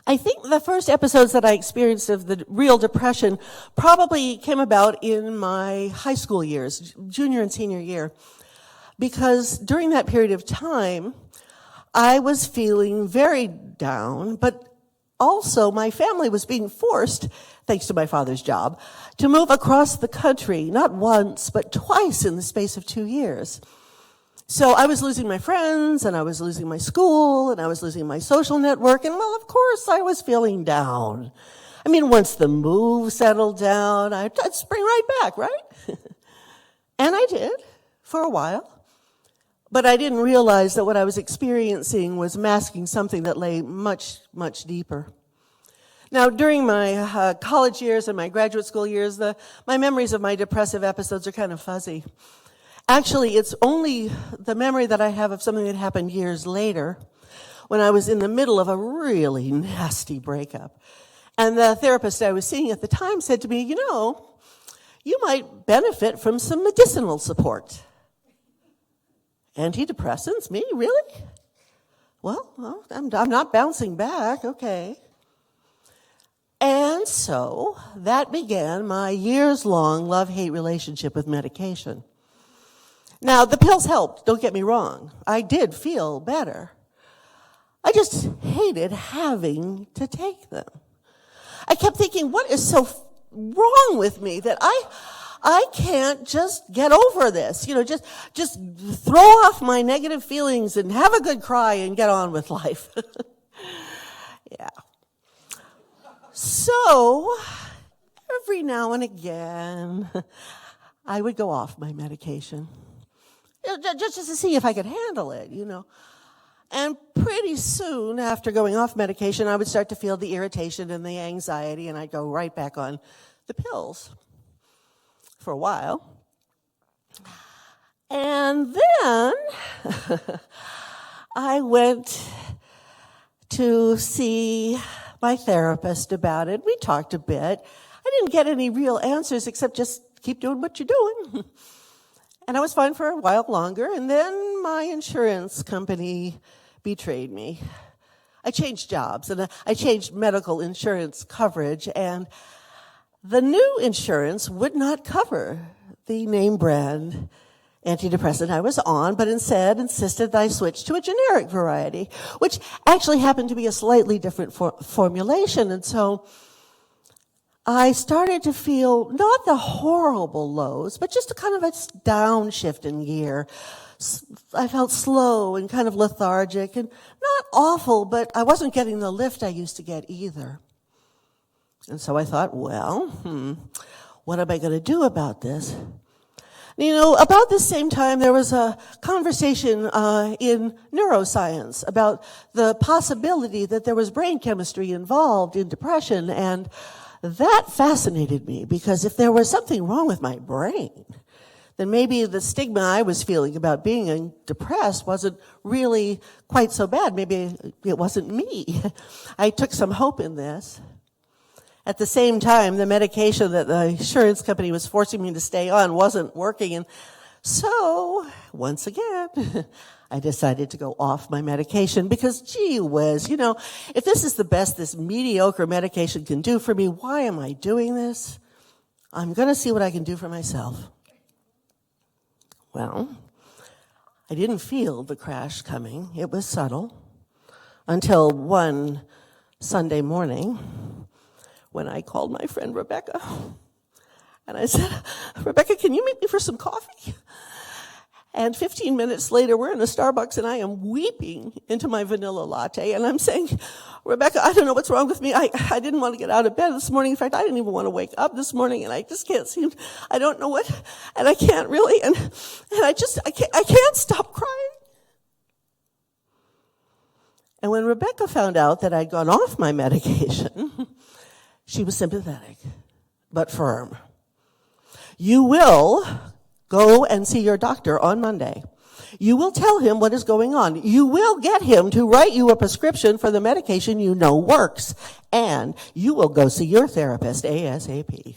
Speaker 5: I think the first episodes that I experienced of the real depression probably came about in my high school years, junior and senior year, because during that period of time, I was feeling very down, but also my family was being forced, thanks to my father's job, to move across the country, not once, but twice in the space of 2 years. So I was losing my friends, and I was losing my school, and I was losing my social network, and well, of course, I was feeling down. I mean, once the move settled down, I'd spring right back, right? And I did, for a while. But I didn't realize that what I was experiencing was masking something that lay much, much deeper. Now, during my college years and my graduate school years, my memories of my depressive episodes are kind of fuzzy. Actually, it's only the memory that I have of something that happened years later when I was in the middle of a really nasty breakup. And the therapist I was seeing at the time said to me, you might benefit from some medicinal support. Antidepressants? Me? Really? Well, I'm not bouncing back. Okay. And so that began my years-long love-hate relationship with medication. Now, the pills helped, don't get me wrong. I did feel better. I just hated having to take them. I kept thinking, what is so wrong with me that I can't just get over this? Just throw off my negative feelings and have a good cry and get on with life. Yeah. So, every now and again, I would go off my medication. Just to see if I could handle it, And pretty soon after going off medication, I would start to feel the irritation and the anxiety, and I'd go right back on the pills for a while. And then I went to see my therapist about it. We talked a bit. I didn't get any real answers except just keep doing what you're doing. And I was fine for a while longer, and then my insurance company betrayed me. I changed jobs, and I changed medical insurance coverage, and the new insurance would not cover the name brand antidepressant I was on, but instead insisted that I switch to a generic variety, which actually happened to be a slightly different formulation. And so I started to feel not the horrible lows, but just a kind of a downshift in gear. I felt slow and kind of lethargic, and not awful, but I wasn't getting the lift I used to get either. And so I thought, well, what am I going to do about this? You know, about the same time, there was a conversation in neuroscience about the possibility that there was brain chemistry involved in depression, and that fascinated me, because if there was something wrong with my brain, then maybe the stigma I was feeling about being depressed wasn't really quite so bad. Maybe it wasn't me. I took some hope in this. At the same time, the medication that the insurance company was forcing me to stay on wasn't working. And so, once again, I decided to go off my medication because, gee whiz, you know, if this is the best this mediocre medication can do for me, why am I doing this? I'm going to see what I can do for myself. Well, I didn't feel the crash coming. It was subtle until one Sunday morning when I called my friend Rebecca. And I said, Rebecca, can you meet me for some coffee? And 15 minutes later, we're in a Starbucks, and I am weeping into my vanilla latte. And I'm saying, Rebecca, I don't know what's wrong with me. I didn't want to get out of bed this morning. In fact, I didn't even want to wake up this morning, and I just can't seem, I don't know what, and I can't really, and I can't stop crying. And when Rebecca found out that I'd gone off my medication, she was sympathetic, but firm. You will go and see your doctor on Monday. You will tell him what is going on. You will get him to write you a prescription for the medication you know works. And you will go see your therapist ASAP.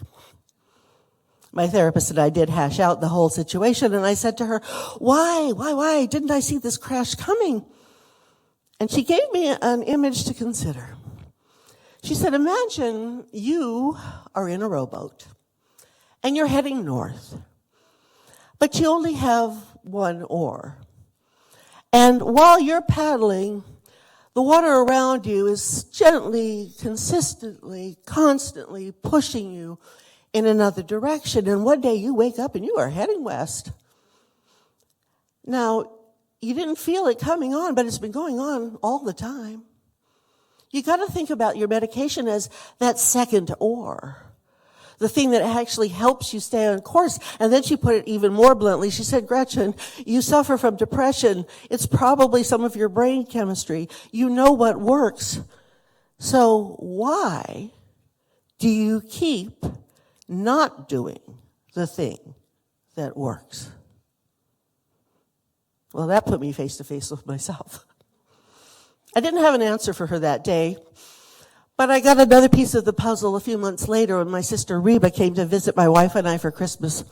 Speaker 5: My therapist and I did hash out the whole situation, and I said to her, why didn't I see this crash coming? And she gave me an image to consider. She said, imagine you are in a rowboat, and you're heading north. But you only have one oar. And while you're paddling, the water around you is gently, consistently, constantly pushing you in another direction. And one day you wake up and you are heading west. Now, you didn't feel it coming on, but it's been going on all the time. You got to think about your medication as that second oar, the thing that actually helps you stay on course. And then she put it even more bluntly. She said, Gretchen, you suffer from depression. It's probably some of your brain chemistry. You know what works. So why do you keep not doing the thing that works? Well, that put me face to face with myself. I didn't have an answer for her that day. But I got another piece of the puzzle a few months later when my sister Reba came to visit my wife and I for Christmas.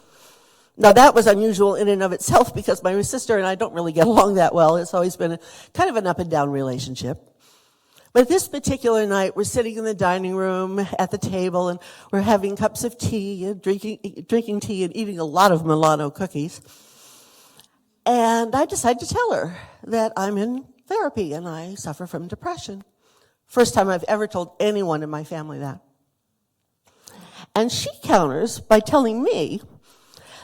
Speaker 5: Now that was unusual in and of itself because my sister and I don't really get along that well. It's always been kind of an up and down relationship. But this particular night, we're sitting in the dining room at the table and we're having cups of tea and drinking tea and eating a lot of Milano cookies. And I decided to tell her that I'm in therapy and I suffer from depression. First time I've ever told anyone in my family that. And she counters by telling me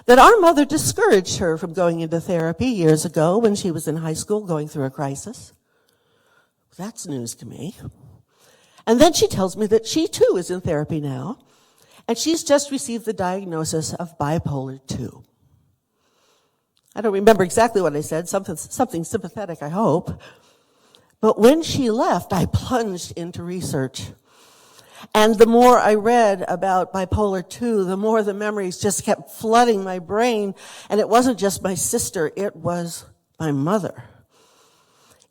Speaker 5: that our mother discouraged her from going into therapy years ago when she was in high school going through a crisis. That's news to me. And then she tells me that she too is in therapy now, and she's just received the diagnosis of bipolar 2. I don't remember exactly what I said, something sympathetic, I hope. But when she left, I plunged into research. And the more I read about bipolar 2, the more the memories just kept flooding my brain. And it wasn't just my sister, it was my mother.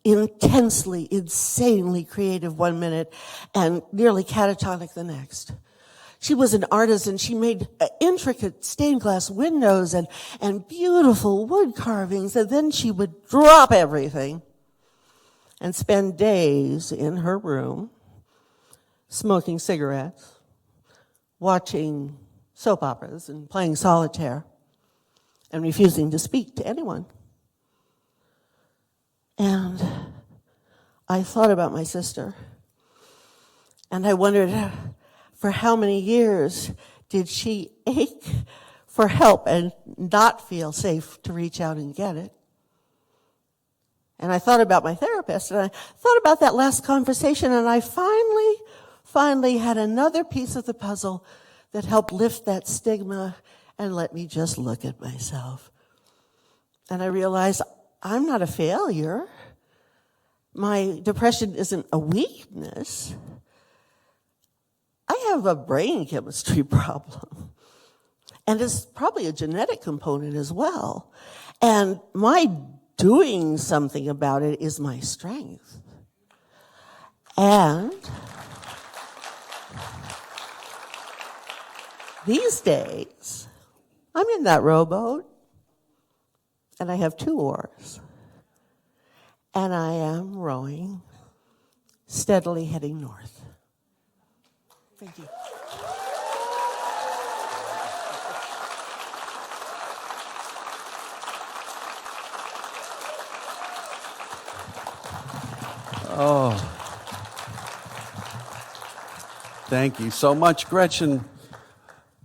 Speaker 5: Intensely, insanely creative one minute and nearly catatonic the next. She was an artist and she made intricate stained glass windows and beautiful wood carvings. And then she would drop everything and spend days in her room smoking cigarettes, watching soap operas and playing solitaire, and refusing to speak to anyone. And I thought about my sister, and I wondered, for how many years did she ache for help and not feel safe to reach out and get it? And I thought about my therapist, and I thought about that last conversation, and I finally had another piece of the puzzle that helped lift that stigma and let me just look at myself. And I realized I'm not a failure. My depression isn't a weakness. I have a brain chemistry problem. And it's probably a genetic component as well. And my doing something about it is my strength. And these days, I'm in that rowboat, and I have 2 oars, and I am rowing, steadily heading north. Thank you.
Speaker 1: Oh, thank you so much, Gretchen.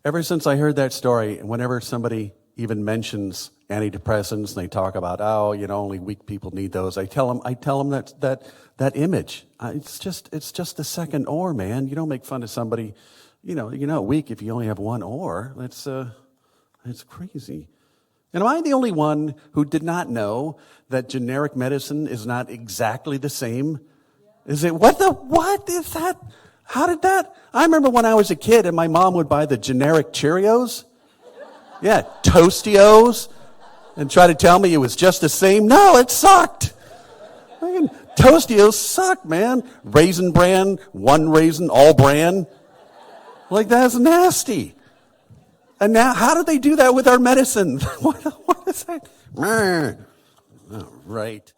Speaker 1: Ever since I heard that story, whenever somebody even mentions antidepressants and they talk about, only weak people need those, I tell them that image. It's just the second oar, man. You don't make fun of somebody, you're not weak if you only have one oar. It's crazy. And am I the only one who did not know that generic medicine is not exactly the same? Is it, what is that? How did that? I remember when I was a kid and my mom would buy the generic Cheerios. Yeah, Toastios. And try to tell me it was just the same. No, it sucked. Toastios suck, man. Raisin Bran, one raisin, all bran. Like, that's nasty. And now, how do they do that with our medicine? What is that? Oh, right.